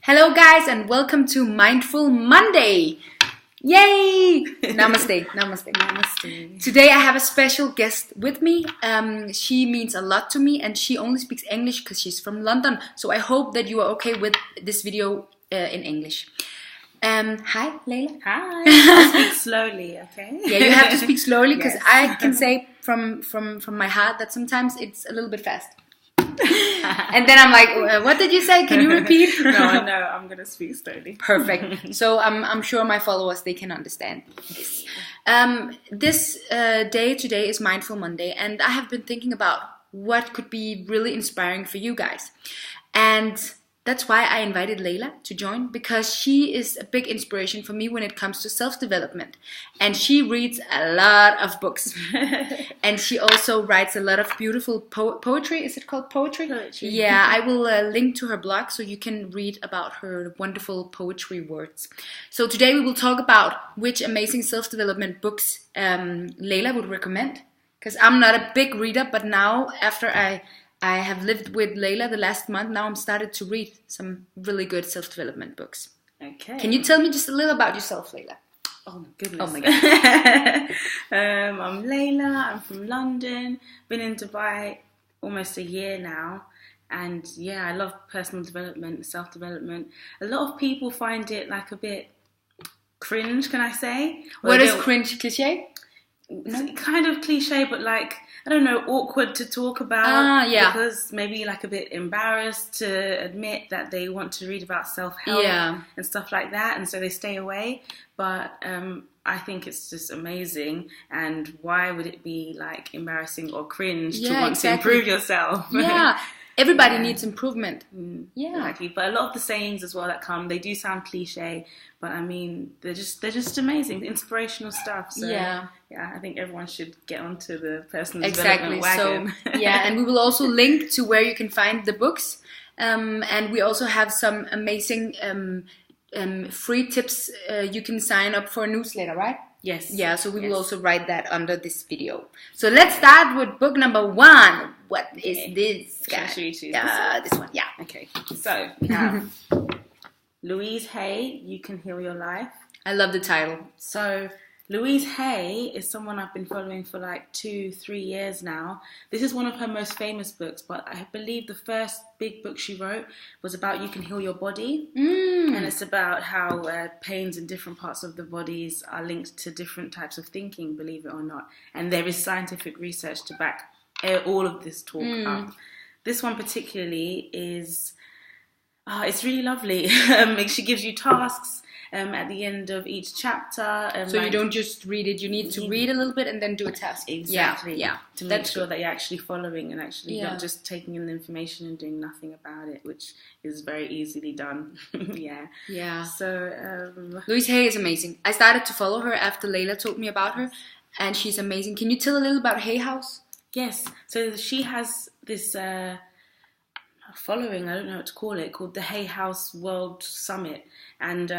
Hello guys and welcome to Mindful Monday. Yay! Namaste. Namaste. Namaste. Today I have a special guest with me. She means a lot to me and she only speaks English because she's from London. So I hope that you are okay with this video in English. Hi, Leila. Hi. I'll speak slowly, okay? Yeah, you have to speak slowly because Yes. I can say from my heart that sometimes it's a little bit fast. And then I'm like, what did you say? Can you repeat? No, I'm going to speak slowly. Perfect. So I'm sure my followers, they can understand this. This day today is Mindful Monday, and I have been thinking about what could be really inspiring for you guys. And that's why I invited Leila to join, because she is a big inspiration for me when it comes to self-development. And she reads a lot of books. And she also writes a lot of beautiful poetry. Is it called poetry? Poetry. Yeah, I will link to her blog so you can read about her wonderful poetry words. So today we will talk about which amazing self-development books Leila would recommend. Because I'm not a big reader, but now after I have lived with Leila the last month. Now I'm started to read some really good self-development books. Okay. Can you tell me just a little about yourself, Leila? Oh my goodness. Oh my god. I'm Leila. I'm from London. Been in Dubai almost a year now. And yeah, I love personal development, self-development. A lot of people find it like a bit cringe, can I say? What is cringe cliche? It's kind of cliche, but like, I don't know, awkward to talk about. Yeah. Because maybe like a bit embarrassed to admit that they want to read about self-help and stuff like that, and so they stay away. But I think it's just amazing, and why would it be like embarrassing or cringe to want to improve yourself? Yeah. Everybody needs improvement. Yeah, exactly. But a lot of the sayings as well that come, they do sound cliche, but I mean, they're just amazing, inspirational stuff. So yeah, I think everyone should get onto the personal development wagon. So yeah, and we will also link to where you can find the books, and we also have some amazing free tips. You can sign up for a newsletter, right? Yes. Yeah, so we will also write that under this video. So let's start with book number 1. What is this guy? Should we choose this one? Yeah. Okay. So we have Louise Hay, You Can Heal Your Life. I love the title. So Louise Hay is someone I've been following for like 2-3 years now. This is one of her most famous books, but I believe the first big book she wrote was about You Can Heal Your Body. And it's about how pains in different parts of the bodies are linked to different types of thinking, believe it or not. And there is scientific research to back all of this talk up. This one particularly is, it's really lovely. She gives you tasks at the end of each chapter. So like, you don't just read it, you need to read a little bit and then do a task. Exactly. Yeah. To make sure that you're actually following and actually not just taking in the information and doing nothing about it, which is very easily done. Yeah. So Louise Hay is amazing. I started to follow her after Leila told me about her, and she's amazing. Can you tell a little about Hay House? Yes. So she has this following, I don't know what to call it, called the Hay House World Summit. And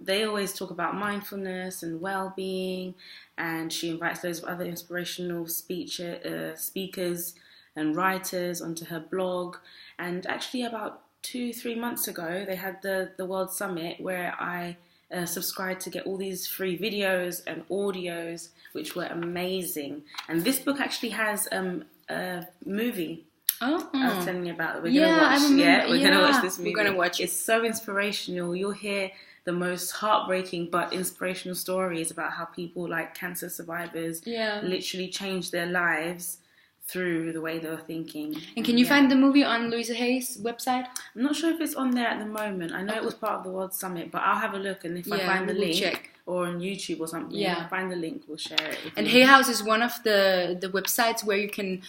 they always talk about mindfulness and well-being, and she invites loads of other inspirational speakers and writers onto her blog. And actually about 2-3 months ago, they had the World Summit where I subscribed to get all these free videos and audios, which were amazing. And this book actually has a movie. I was telling you about it. We're gonna watch. We're gonna watch this movie. We're gonna watch it. It's so inspirational. You'll hear the most heartbreaking but inspirational stories about how people like cancer survivors literally changed their lives through the way they were thinking. And can you find the movie on Louise Hay's website? I'm not sure if it's on there at the moment. I know it was part of the World Summit, but I'll have a look, and if I find the link or on YouTube or something, if I find the link, we'll share it with you. Hay House is one of the websites where you can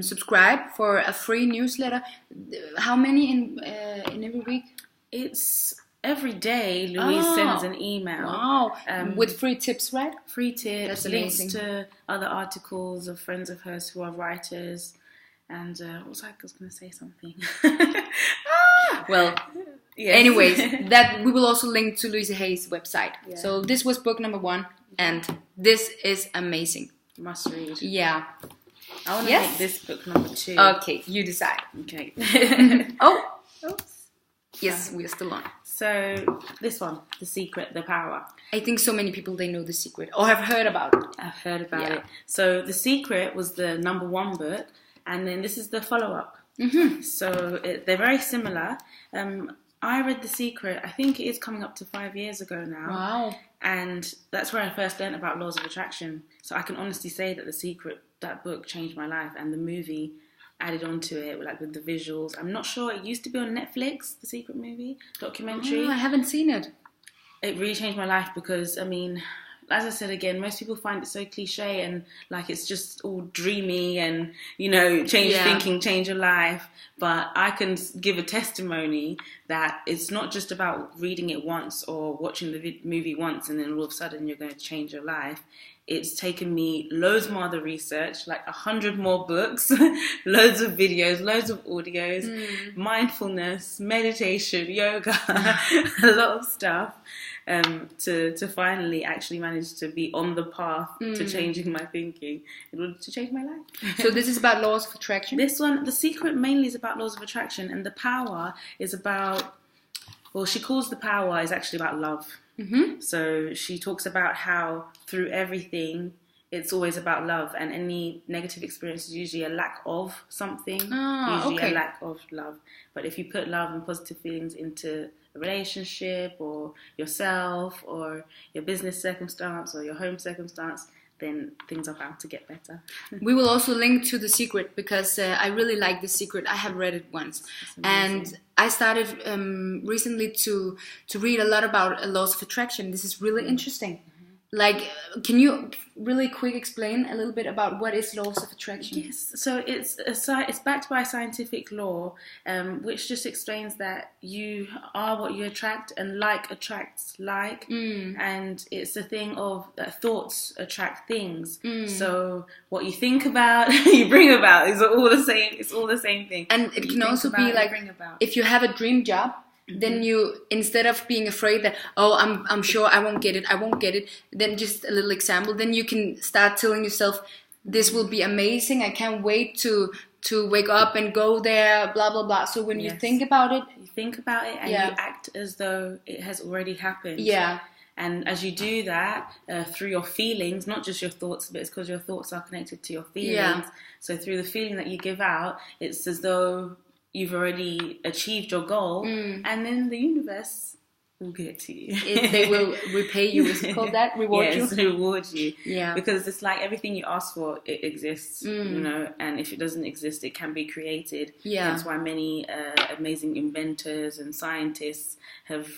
subscribe for a free newsletter. How many in every week? It's every day. Louise sends an email. Wow. With free tips, right? Free tips. That's links amazing. to other articles of friends of hers who are writers. And what was I was going to say something. Well, anyways, that we will also link to Louise Hay's website. Yeah. So this was book number 1, and this is amazing. Must read. Yeah. I want to make this book number 2. Okay, you decide. Okay. Oops. Yes, we are still on. So this one, The Secret, The Power. I think so many people, they know The Secret or have heard about it. I've heard about it. So The Secret was the #1 book, and then this is the follow-up. Mm-hmm. So they're very similar. I read The Secret, I think it is coming up to 5 years ago now. Wow. And that's where I first learned about laws of attraction. So I can honestly say that The Secret, that book, changed my life, and the movie added on to it, like with the visuals. I'm not sure, it used to be on Netflix, The Secret movie, documentary. Oh, I haven't seen it. It really changed my life because, I mean, as I said again, most people find it so cliche and like it's just all dreamy and, you know, change your thinking, change your life. But I can give a testimony that it's not just about reading it once or watching the movie once and then all of a sudden you're going to change your life. It's taken me loads more other research, like 100 more books, loads of videos, loads of audios, mindfulness, meditation, yoga, a lot of stuff. To finally actually manage to be on the path to changing my thinking in order to change my life. So this is about laws of attraction? This one, The Secret, mainly is about laws of attraction, and The Power is about, well, she calls The Power is actually about love. Mm-hmm. So she talks about how through everything, it's always about love, and any negative experience is usually a lack of something, usually a lack of love. But if you put love and positive feelings into a relationship or yourself or your business circumstance or your home circumstance, then things are bound to get better. We will also link to The Secret because I really like The Secret. I have read it once. And I started recently to read a lot about laws of attraction. This is really interesting. Like, can you really quick explain a little bit about what is laws of attraction? Yes, so it's backed by scientific law, which just explains that you are what you attract, and like attracts like, and it's a thing of thoughts attract things. So what you think about, you bring about. It's all the same. It's all the same thing. And it can also be like if you have a dream job. Then you, instead of being afraid that, I'm sure I won't get it, then just a little example, then you can start telling yourself, this will be amazing, I can't wait to wake up and go there, blah, blah, blah. So when you think about it... You think about it and you act as though it has already happened. Yeah. And as you do that, through your feelings, not just your thoughts, but it's because your thoughts are connected to your feelings. Yeah. So through the feeling that you give out, it's as though you've already achieved your goal, and then the universe will give it to you. They will repay you. Is it called that? Reward you? Yes, reward you. Yeah. Because it's like everything you ask for, it exists, you know, and if it doesn't exist, it can be created. Yeah. That's why many amazing inventors and scientists have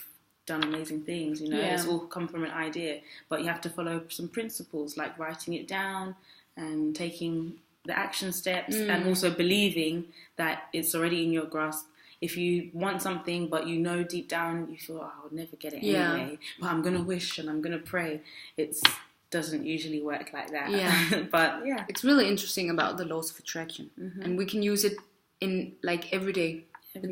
done amazing things, you know. Yeah. It's all come from an idea, but you have to follow some principles like writing it down and taking the action steps, and also believing that it's already in your grasp. If you want something, but you know deep down, you feel, I'll never get it anyway, but I'm going to wish and I'm going to pray. It doesn't usually work like that. Yeah. But yeah. It's really interesting about the laws of attraction. And we can use it in like everyday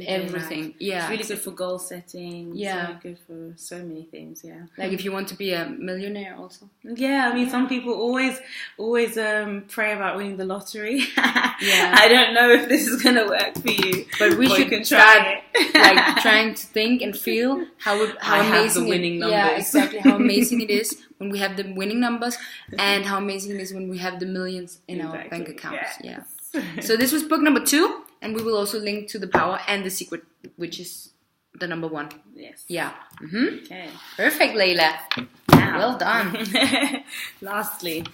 everything. Life. Yeah. It's really good for goal setting. Yeah. It's really good for so many things, yeah. Like if you want to be a millionaire also. Yeah, I mean, some people always pray about winning the lottery. Yeah. I don't know if this is going to work for you. But we should start like trying to think and feel how amazing the winning numbers. Yeah, exactly. How amazing it is when we have the winning numbers, and how amazing it is when we have the millions in our bank accounts. Yeah. So this was book number 2. And we will also link to The Power and The Secret, which is the #1. Yes. Yeah. Okay. Perfect, Layla. Now, well done. Lastly,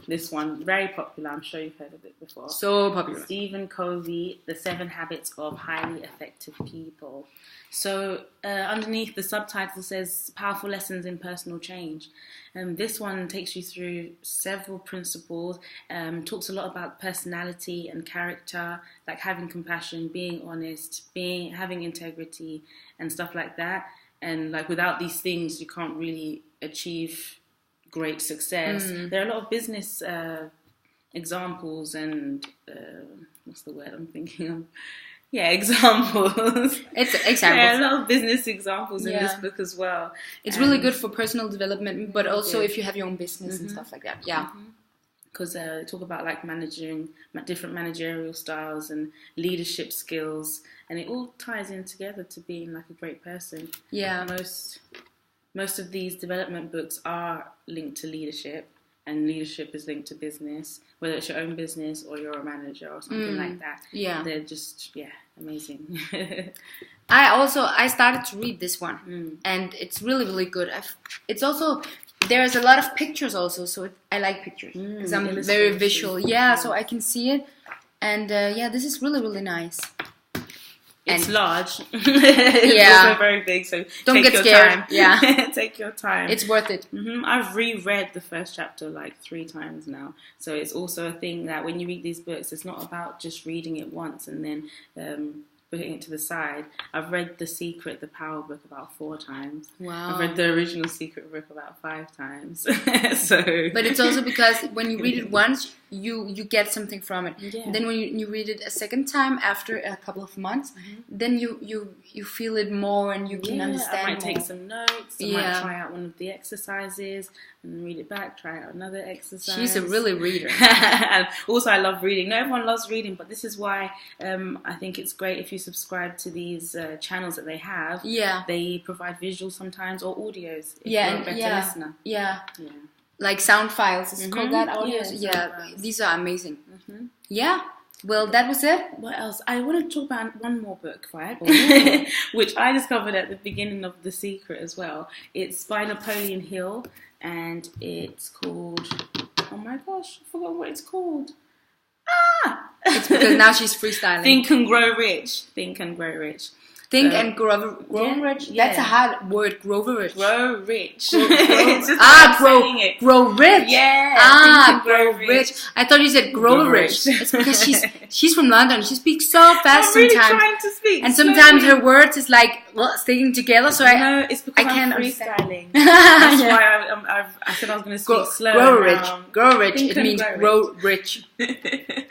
this one, very popular. I'm sure you've heard of it before. So popular. Stephen Covey, The 7 Habits of Highly Effective People. So underneath the subtitle says Powerful Lessons in Personal Change. This one takes you through several principles, talks a lot about personality and character, like having compassion, being honest, having integrity and stuff like that. And like without these things, you can't really achieve great success. There are a lot of business examples and what's the word I'm thinking of? Yeah, examples. It's examples. There are a lot of business examples in this book as well. It's really good for personal development, but also if you have your own business and stuff like that. Yeah. because they talk about like managing different managerial styles and leadership skills, and it all ties in together to being like a great person. Yeah. Most of these development books are linked to leadership, and leadership is linked to business, whether it's your own business or you're a manager or something like that. Yeah. They're just, amazing. I started to read this one, and it's really, really good. It's also, there's a lot of pictures also, so I like pictures because I'm very visual. Yeah, so I can see it, and this is really, really nice. It's large. It's also very big, so don't get scared. Time. Yeah, take your time. It's worth it. I've reread the first chapter like 3 times now, so it's also a thing that when you read these books, it's not about just reading it once and then putting it to the side. I've read The Secret, the Power book, about 4 times. Wow. I've read the original Secret book about 5 times. But it's also because when you read it once, you get something from it. Yeah. Then when you read it a second time after a couple of months, then you feel it more and you can understand. I might more. take some notes. I might try out one of the exercises and read it back. Try out another exercise. She's a really reader. And also, I love reading. Not everyone loves reading, but this is why I think it's great if you subscribe to these channels that they have. Yeah. They provide visuals sometimes or audios. If you're a better listener. Yeah. Like sound files, is called that, audios? Yeah, these are amazing. Yeah, well, that was it. What else? I want to talk about one more book, right? Which I discovered at the beginning of The Secret as well. It's by Napoleon Hill, and it's called, oh my gosh, I forgot what it's called. It's because now she's freestyling. Think and Grow Rich. Think and Grow Rich. Think and grow rich. Yeah. That's a hard word. Grow rich. Grow rich. Grow rich. Yeah. Grow rich. I thought you said grow rich. It's because she's from London. She speaks so fast I'm really sometimes. trying to speak. And sometimes her words is like sticking together. So no, it's because I'm freestyling. That's why I said I was going to speak slow. Grow rich. Grow rich. It means grow rich.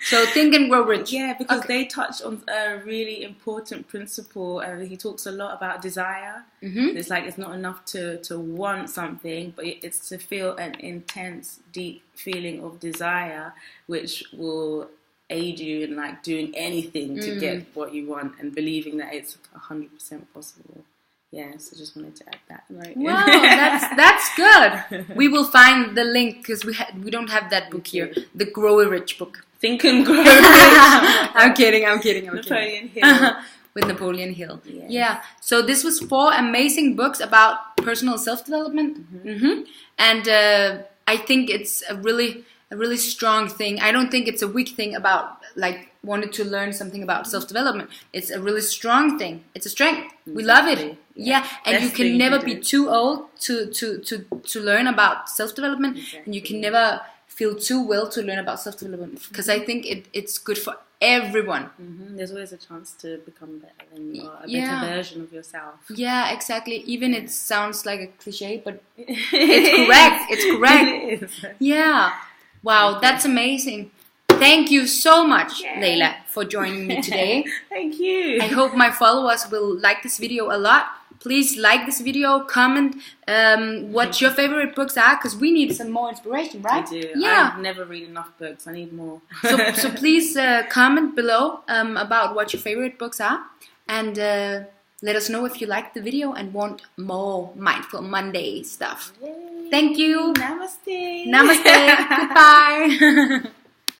So think and grow rich. Yeah, because they touch on a really important principle. He talks a lot about desire. It's like it's not enough to want something, but it's to feel an intense, deep feeling of desire, which will aid you in like doing anything to get what you want and believing that it's 100% possible. Yeah, so just wanted to add that. Right. Wow, that's good. We will find the link because we don't have that book here, the Grow Rich book. Think and Grow Rich. I'm kidding. Napoleon Hill. With Napoleon Hill. Yes. Yeah. So this was 4 amazing books about personal self-development. And I think it's a really strong thing. I don't think it's a weak thing about like wanted to learn something about self-development. It's a really strong thing. It's a strength. We love it. Yeah. And Best you can never be too old to learn about self-development. And you can never feel too well to learn about self-development because I think it's good for everyone. There's always a chance to become better than you are, a better version of yourself. Yeah, exactly. Even it sounds like a cliche, but it's correct. It's correct. It is. Yeah. Wow, that's amazing. Thank you so much, Leila, for joining me today. Thank you. I hope my followers will like this video a lot. Please like this video, comment what your favorite books are, because we need some more inspiration, right? I do. Yeah. I never read enough books. I need more. So please comment below about what your favorite books are, and let us know if you liked the video and want more Mindful Monday stuff. Yay. Thank you. Namaste. Namaste. Goodbye.